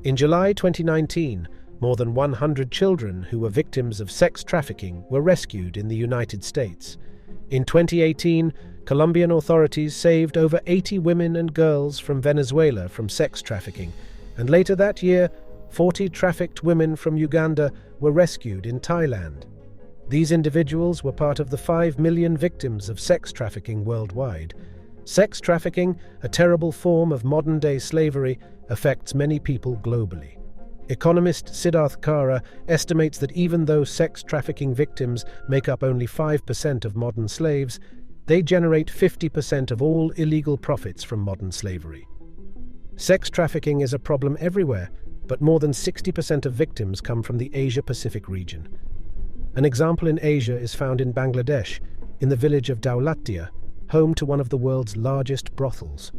In July 2019, more than 100 children who were victims of sex trafficking were rescued in the United States. In 2018, Colombian authorities saved over 80 women and girls from Venezuela from sex trafficking, and later that year, 40 trafficked women from Uganda were rescued in Thailand. These individuals were part of the 5 million victims of sex trafficking worldwide. Sex trafficking, a terrible form of modern-day slavery, affects many people globally. Economist Siddharth Kara estimates that even though sex trafficking victims make up only 5% of modern slaves, they generate 50% of all illegal profits from modern slavery. Sex trafficking is a problem everywhere, but more than 60% of victims come from the Asia-Pacific region. An example in Asia is found in Bangladesh, in the village of Daulatdia, home to one of the world's largest brothels.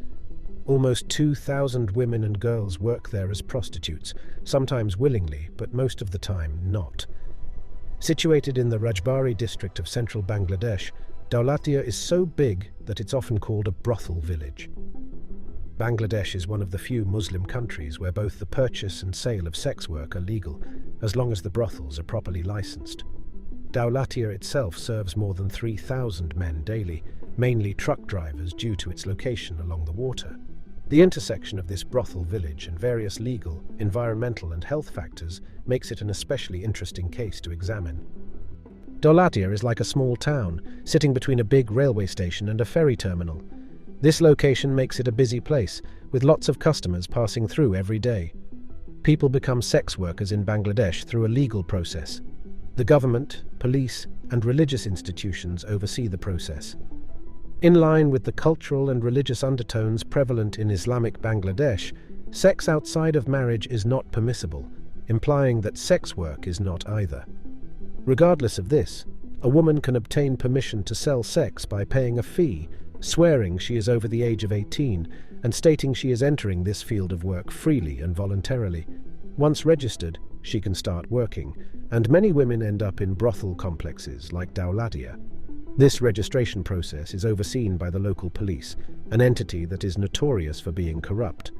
Almost 2,000 women and girls work there as prostitutes, sometimes willingly, but most of the time not. Situated in the Rajbari district of central Bangladesh, Daulatdia is so big that it's often called a brothel village. Bangladesh is one of the few Muslim countries where both the purchase and sale of sex work are legal, as long as the brothels are properly licensed. Daulatdia itself serves more than 3,000 men daily, mainly truck drivers due to its location along the water. The intersection of this brothel village and various legal, environmental and health factors makes it an especially interesting case to examine. Daulatdia is like a small town, sitting between a big railway station and a ferry terminal. This location makes it a busy place, with lots of customers passing through every day. People become sex workers in Bangladesh through a legal process. The government, police, and religious institutions oversee the process. In line with the cultural and religious undertones prevalent in Islamic Bangladesh, sex outside of marriage is not permissible, implying that sex work is not either. Regardless of this, a woman can obtain permission to sell sex by paying a fee, swearing she is over the age of 18, and stating she is entering this field of work freely and voluntarily. Once registered, she can start working, and many women end up in brothel complexes like Daulatdia. This registration process is overseen by the local police, an entity that is notorious for being corrupt.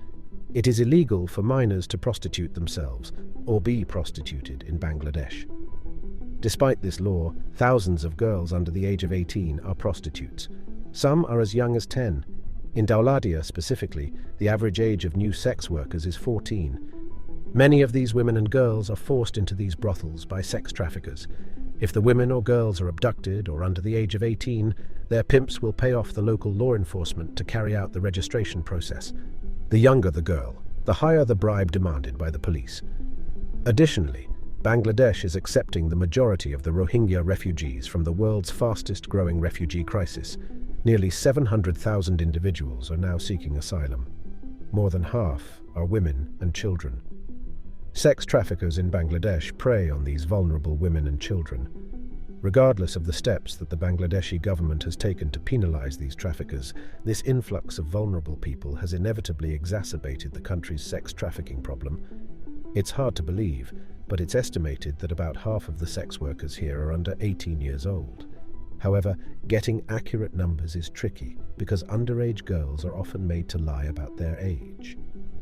It is illegal for minors to prostitute themselves or be prostituted in Bangladesh. Despite this law, thousands of girls under the age of 18 are prostitutes. Some are as young as 10. In Daulatdia specifically, the average age of new sex workers is 14. Many of these women and girls are forced into these brothels by sex traffickers. If the women or girls are abducted or under the age of 18, their pimps will pay off the local law enforcement to carry out the registration process. The younger the girl, the higher the bribe demanded by the police. Additionally, Bangladesh is accepting the majority of the Rohingya refugees from the world's fastest-growing refugee crisis. Nearly 700,000 individuals are now seeking asylum. More than half are women and children. Sex traffickers in Bangladesh prey on these vulnerable women and children. Regardless of the steps that the Bangladeshi government has taken to penalize these traffickers, this influx of vulnerable people has inevitably exacerbated the country's sex trafficking problem. It's hard to believe, but it's estimated that about half of the sex workers here are under 18 years old. However, getting accurate numbers is tricky because underage girls are often made to lie about their age.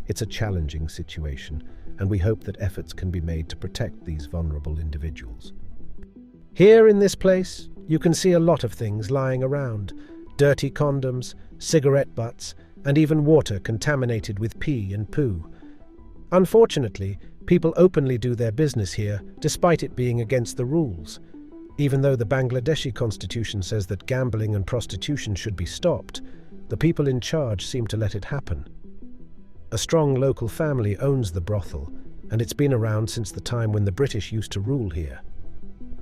It's a challenging situation, and we hope that efforts can be made to protect these vulnerable individuals. Here in this place, you can see a lot of things lying around: dirty condoms, cigarette butts, and even water contaminated with pee and poo. Unfortunately, people openly do their business here, despite it being against the rules. Even though the Bangladeshi constitution says that gambling and prostitution should be stopped, the people in charge seem to let it happen. A strong local family owns the brothel, and it's been around since the time when the British used to rule here.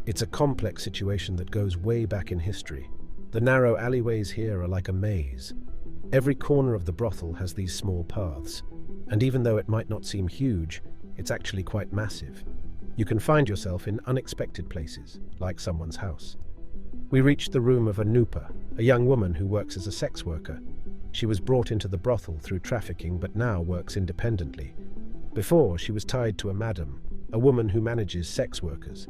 It's a complex situation that goes way back in history. The narrow alleyways here are like a maze. Every corner of the brothel has these small paths, and even though it might not seem huge, it's actually quite massive. You can find yourself in unexpected places, like someone's house. We reached the room of Anupa, a young woman who works as a sex worker. She was brought into the brothel through trafficking but now works independently. Before, she was tied to a madam, a woman who manages sex workers.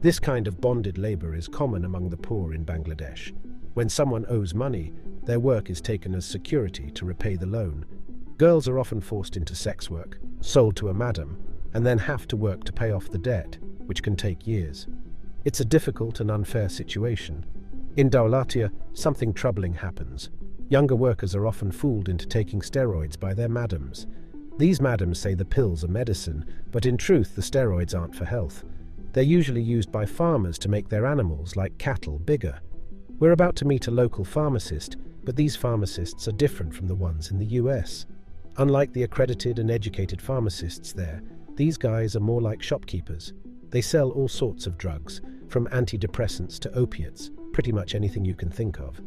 This kind of bonded labor is common among the poor in Bangladesh. When someone owes money, their work is taken as security to repay the loan. Girls are often forced into sex work, sold to a madam, and then have to work to pay off the debt, which can take years. It's a difficult and unfair situation. In Daulatdia, something troubling happens. Younger workers are often fooled into taking steroids by their madams. These madams say the pills are medicine, but in truth the steroids aren't for health. They're usually used by farmers to make their animals, like cattle, bigger. We're about to meet a local pharmacist, but these pharmacists are different from the ones in the US. Unlike the accredited and educated pharmacists there, these guys are more like shopkeepers. They sell all sorts of drugs, from antidepressants to opiates, pretty much anything you can think of.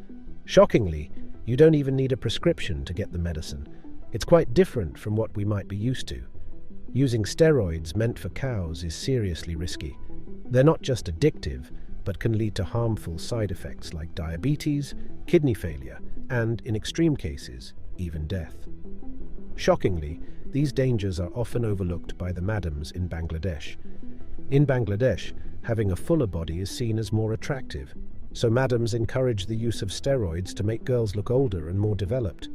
Shockingly, you don't even need a prescription to get the medicine. It's quite different from what we might be used to. Using steroids meant for cows is seriously risky. They're not just addictive, but can lead to harmful side effects like diabetes, kidney failure, and, in extreme cases, even death. Shockingly, these dangers are often overlooked by the madams in Bangladesh. In Bangladesh, having a fuller body is seen as more attractive, so madams encourage the use of steroids to make girls look older and more developed.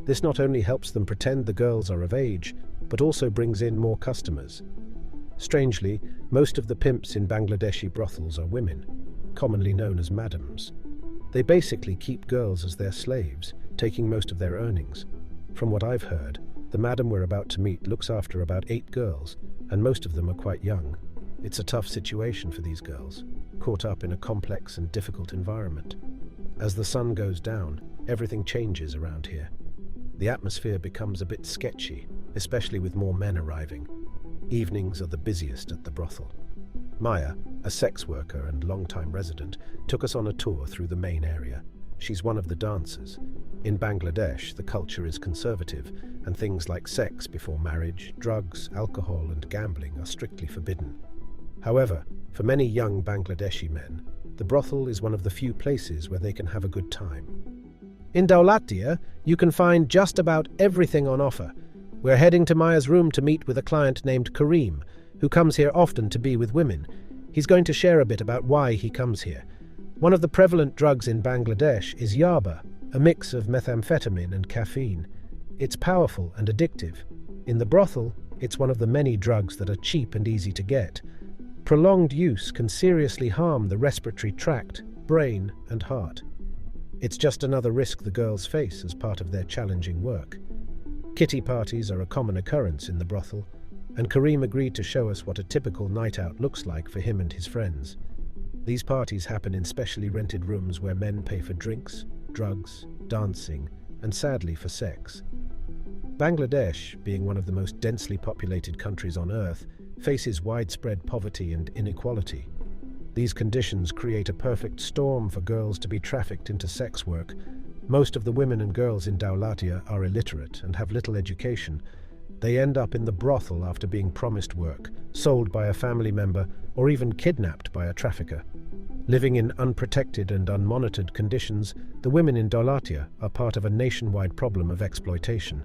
This not only helps them pretend the girls are of age, but also brings in more customers. Strangely, most of the pimps in Bangladeshi brothels are women, commonly known as madams. They basically keep girls as their slaves, taking most of their earnings. From what I've heard, the madam we're about to meet looks after about 8 girls, and most of them are quite young. It's a tough situation for these girls, caught up in a complex and difficult environment. As the sun goes down, everything changes around here. The atmosphere becomes a bit sketchy, especially with more men arriving. Evenings are the busiest at the brothel. Maya, a sex worker and long-time resident, took us on a tour through the main area. She's one of the dancers. In Bangladesh, the culture is conservative, and things like sex before marriage, drugs, alcohol, and gambling are strictly forbidden. However, for many young Bangladeshi men, the brothel is one of the few places where they can have a good time. In Daulatdia, you can find just about everything on offer. We're heading to Maya's room to meet with a client named Karim, who comes here often to be with women. He's going to share a bit about why he comes here. One of the prevalent drugs in Bangladesh is yaba, a mix of methamphetamine and caffeine. It's powerful and addictive. In the brothel, it's one of the many drugs that are cheap and easy to get. Prolonged use can seriously harm the respiratory tract, brain, and heart. It's just another risk the girls face as part of their challenging work. Kitty parties are a common occurrence in the brothel, and Karim agreed to show us what a typical night out looks like for him and his friends. These parties happen in specially rented rooms where men pay for drinks, drugs, dancing, and sadly for sex. Bangladesh, being one of the most densely populated countries on Earth, faces widespread poverty and inequality. These conditions create a perfect storm for girls to be trafficked into sex work. Most of the women and girls in Daulatdia are illiterate and have little education. They end up in the brothel after being promised work, sold by a family member, or even kidnapped by a trafficker. Living in unprotected and unmonitored conditions, the women in Daulatdia are part of a nationwide problem of exploitation.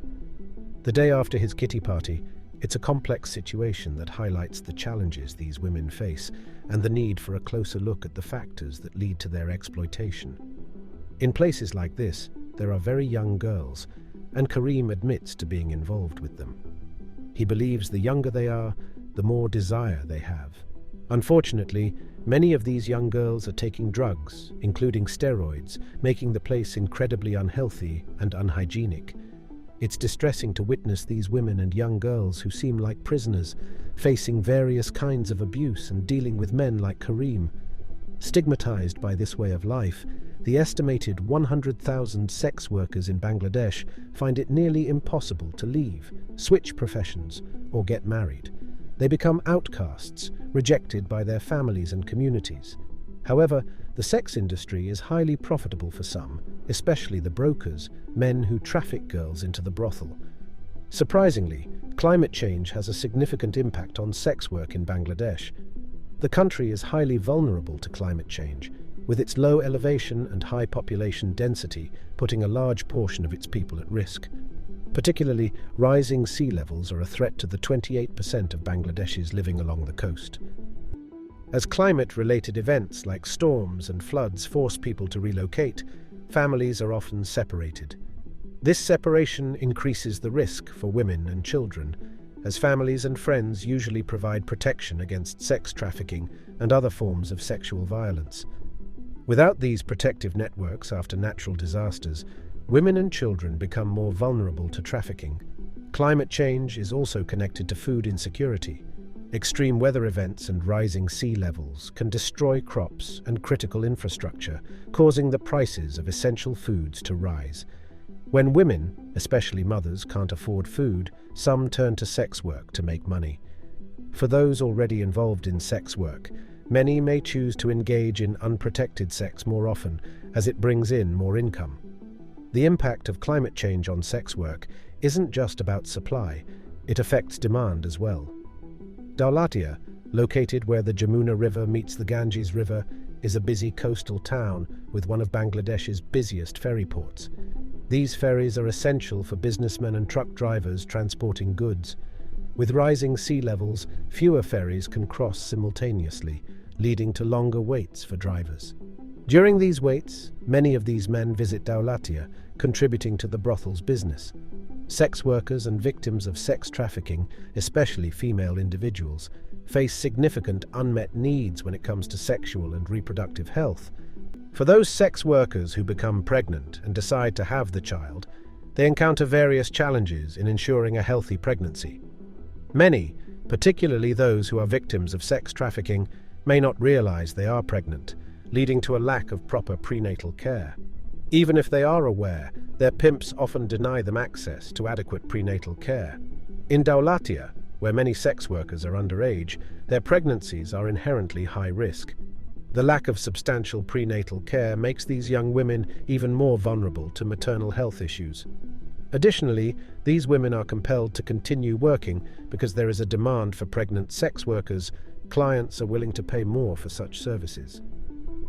The day after his kitty party, it's a complex situation that highlights the challenges these women face and the need for a closer look at the factors that lead to their exploitation. In places like this, there are very young girls, and Karim admits to being involved with them. He believes the younger they are, the more desire they have. Unfortunately, many of these young girls are taking drugs, including steroids, making the place incredibly unhealthy and unhygienic. It's distressing to witness these women and young girls who seem like prisoners, facing various kinds of abuse and dealing with men like Karim. Stigmatized by this way of life, the estimated 100,000 sex workers in Bangladesh find it nearly impossible to leave, switch professions, or get married. They become outcasts, rejected by their families and communities. However, the sex industry is highly profitable for some, especially the brokers, men who traffic girls into the brothel. Surprisingly, climate change has a significant impact on sex work in Bangladesh. The country is highly vulnerable to climate change, with its low elevation and high population density putting a large portion of its people at risk. Particularly, rising sea levels are a threat to the 28% of Bangladeshis living along the coast. As climate-related events like storms and floods force people to relocate, families are often separated. This separation increases the risk for women and children, as families and friends usually provide protection against sex trafficking and other forms of sexual violence. Without these protective networks after natural disasters, women and children become more vulnerable to trafficking. Climate change is also connected to food insecurity. Extreme weather events and rising sea levels can destroy crops and critical infrastructure, causing the prices of essential foods to rise. When women, especially mothers, can't afford food, some turn to sex work to make money. For those already involved in sex work, many may choose to engage in unprotected sex more often, as it brings in more income. The impact of climate change on sex work isn't just about supply, it affects demand as well. Daulatdia, located where the Jamuna River meets the Ganges River, is a busy coastal town with one of Bangladesh's busiest ferry ports. These ferries are essential for businessmen and truck drivers transporting goods. With rising sea levels, fewer ferries can cross simultaneously, leading to longer waits for drivers. During these waits, many of these men visit Daulatdia, contributing to the brothel's business. Sex workers and victims of sex trafficking, especially female individuals, face significant unmet needs when it comes to sexual and reproductive health. For those sex workers who become pregnant and decide to have the child, they encounter various challenges in ensuring a healthy pregnancy. Many, particularly those who are victims of sex trafficking, may not realize they are pregnant, leading to a lack of proper prenatal care. Even if they are aware, their pimps often deny them access to adequate prenatal care. In Daulatdia, where many sex workers are underage, their pregnancies are inherently high risk. The lack of substantial prenatal care makes these young women even more vulnerable to maternal health issues. Additionally, these women are compelled to continue working because there is a demand for pregnant sex workers. Clients are willing to pay more for such services.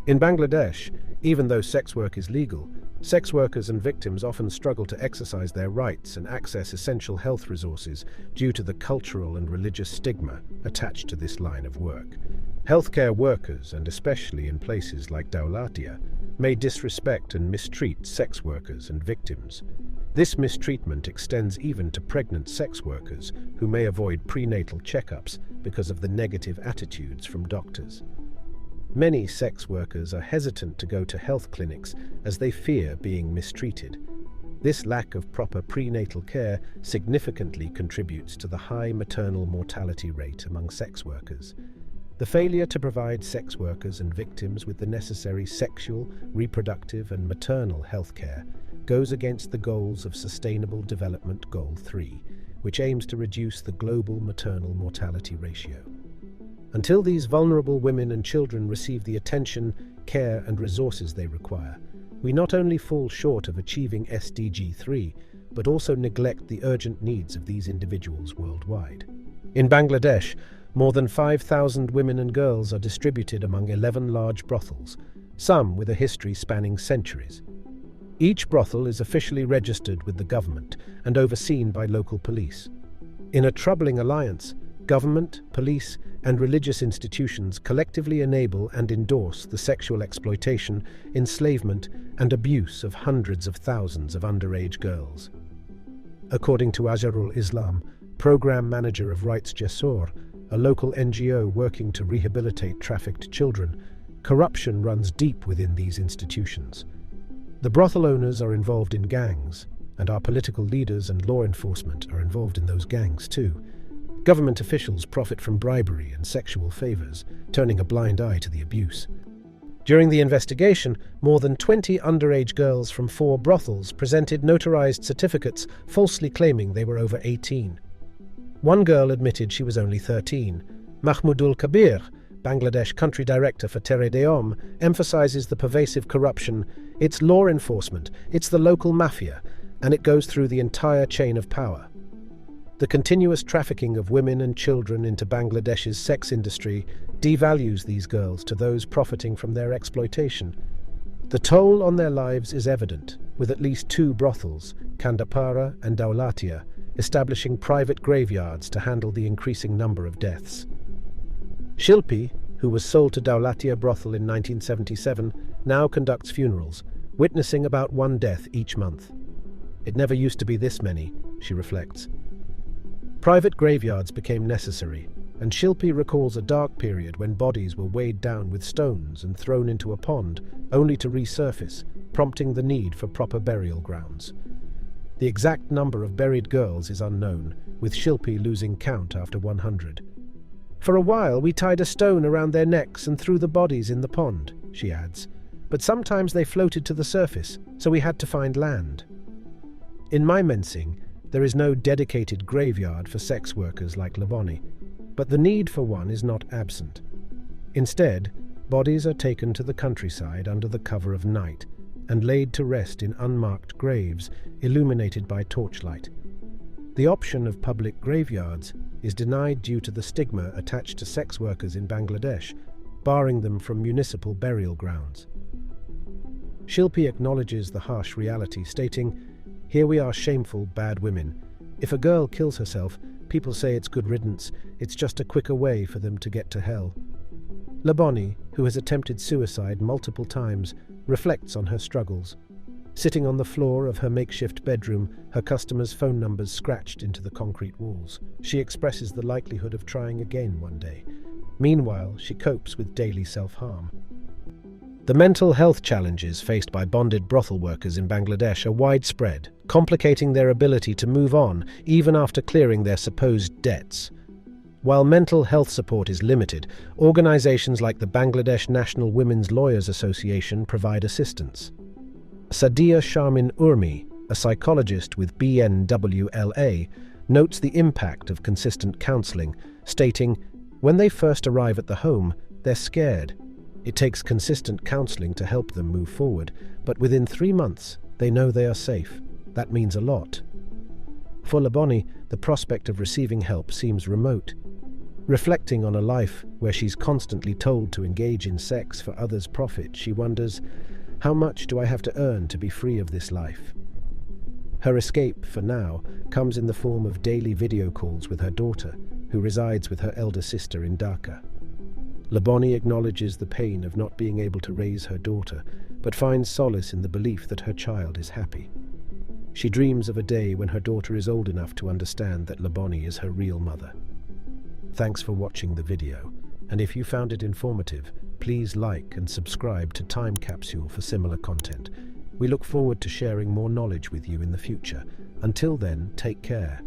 In Bangladesh, even though sex work is legal, sex workers and victims often struggle to exercise their rights and access essential health resources due to the cultural and religious stigma attached to this line of work. Healthcare workers, and especially in places like Daulatdia, may disrespect and mistreat sex workers and victims. This mistreatment extends even to pregnant sex workers who may avoid prenatal checkups because of the negative attitudes from doctors. Many sex workers are hesitant to go to health clinics as they fear being mistreated. This lack of proper prenatal care significantly contributes to the high maternal mortality rate among sex workers. The failure to provide sex workers and victims with the necessary sexual, reproductive, and maternal health care goes against the goals of Sustainable Development Goal 3, which aims to reduce the global maternal mortality ratio. Until these vulnerable women and children receive the attention, care, and resources they require, we not only fall short of achieving SDG 3, but also neglect the urgent needs of these individuals worldwide. In Bangladesh, more than 5,000 women and girls are distributed among 11 large brothels, some with a history spanning centuries. Each brothel is officially registered with the government and overseen by local police. In a troubling alliance, government, police, and religious institutions collectively enable and endorse the sexual exploitation, enslavement, and abuse of hundreds of thousands of underage girls. According to Azharul Islam, program manager of Rights Jasur, a local NGO working to rehabilitate trafficked children, corruption runs deep within these institutions. The brothel owners are involved in gangs, and our political leaders and law enforcement are involved in those gangs too. Government officials profit from bribery and sexual favors, turning a blind eye to the abuse. During the investigation, more than 20 underage girls from 4 brothels presented notarized certificates falsely claiming they were over 18. One girl admitted she was only 13. Mahmoudul Kabir, Bangladesh country director for Terre de Hommes, emphasizes the pervasive corruption. It's law enforcement, it's the local mafia, and it goes through the entire chain of power. The continuous trafficking of women and children into Bangladesh's sex industry devalues these girls to those profiting from their exploitation. The toll on their lives is evident, with at least 2 brothels, Kandapara and Daulatdia, establishing private graveyards to handle the increasing number of deaths. Shilpi, who was sold to Daulatdia brothel in 1977, now conducts funerals, witnessing about 1 death each month. It never used to be this many, she reflects. Private graveyards became necessary, and Shilpi recalls a dark period when bodies were weighed down with stones and thrown into a pond, only to resurface, prompting the need for proper burial grounds. The exact number of buried girls is unknown, with Shilpi losing count after 100. "For a while we tied a stone around their necks and threw the bodies in the pond," she adds, "but sometimes they floated to the surface, so we had to find land." In Mymensingh, there is no dedicated graveyard for sex workers like Laboni, but the need for one is not absent. Instead, bodies are taken to the countryside under the cover of night and laid to rest in unmarked graves illuminated by torchlight. The option of public graveyards is denied due to the stigma attached to sex workers in Bangladesh, barring them from municipal burial grounds. Shilpi acknowledges the harsh reality, stating, "Here we are, shameful, bad women. If a girl kills herself, people say it's good riddance, it's just a quicker way for them to get to hell." Laboni, who has attempted suicide multiple times, reflects on her struggles. Sitting on the floor of her makeshift bedroom, her customers' phone numbers scratched into the concrete walls, she expresses the likelihood of trying again one day. Meanwhile, she copes with daily self-harm. The mental health challenges faced by bonded brothel workers in Bangladesh are widespread, complicating their ability to move on even after clearing their supposed debts. While mental health support is limited, organizations like the Bangladesh National Women's Lawyers Association provide assistance. Sadia Sharmin Urmi, a psychologist with BNWLA, notes the impact of consistent counseling, stating, "When they first arrive at the home, they're scared. It takes consistent counseling to help them move forward, but within 3 months, they know they are safe. That means a lot." For Laboni, the prospect of receiving help seems remote. Reflecting on a life where she's constantly told to engage in sex for others' profit, she wonders, how much do I have to earn to be free of this life? Her escape, for now, comes in the form of daily video calls with her daughter, who resides with her elder sister in Dhaka. Laboni acknowledges the pain of not being able to raise her daughter, but finds solace in the belief that her child is happy. She dreams of a day when her daughter is old enough to understand that Laboni is her real mother. Thanks for watching the video, and if you found it informative, please like and subscribe to Time Capsule for similar content. We look forward to sharing more knowledge with you in the future. Until then, take care.